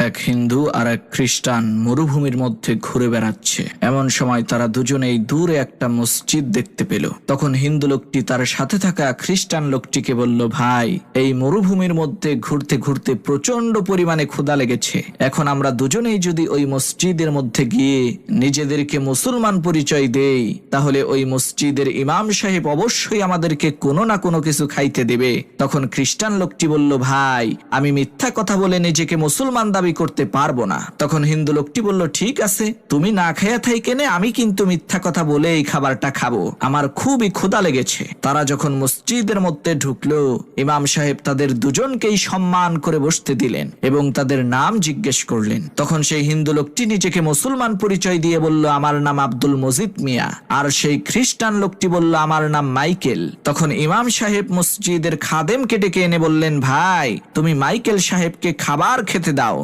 এক হিন্দু আর এক খ্রিস্টান মরুভূমির মধ্যে ঘুরে বেড়াচ্ছে। এমন সময় তারা দুজনেই দূরে একটা মসজিদ দেখতে পেল। তখন হিন্দু লোকটি তার সাথে থাকা খ্রিস্টান লোকটিকে বলল, ভাই, এই মরুভূমির মধ্যে ঘুরতে ঘুরতে প্রচন্ড পরিমাণে ক্ষুধা লেগেছে। এখন আমরা দুজনেই যদি ওই মসজিদের মধ্যে গিয়ে নিজেদেরকে মুসলমান পরিচয় দেই, তাহলে ওই মসজিদের ইমাম সাহেব অবশ্যই আমাদেরকে কোনো না কোনো কিছু খাইতে দেবে। তখন খ্রিস্টান লোকটি বলল, ভাই, আমি মিথ্যা কথা বলে নিজেকে মুসলমান দাবি করতে পারবো না। তখন হিন্দু লোকটি বলল, ঠিক আছে, তুমি না খাইয়া থাইকেনে আমি কিন্তু মিথ্যা কথা বলে এই খাবারটা খাবো, আমার খুবই ক্ষুধা লেগেছে। তারা যখন মসজিদের মধ্যে ঢুকলো, ইমাম সাহেব তাদের দুজনকেই সম্মান করে বসতে দিলেন এবং তাদের নাম জিজ্ঞেস করলেন। তখন সেই হিন্দু লোকটি নিজেকে মুসলমান পরিচয় দিয়ে বলল, আমার নাম আব্দুল মজিদ মিয়া। আর সেই খ্রিস্টান লোকটি বলল, আমার নাম মাইকেল। তখন ইমাম সাহেব মসজিদের খাদেমকে ডেকে এনে বললেন, ভাই, তুমি মাইকেল সাহেবকে খাবার খেতে দাও।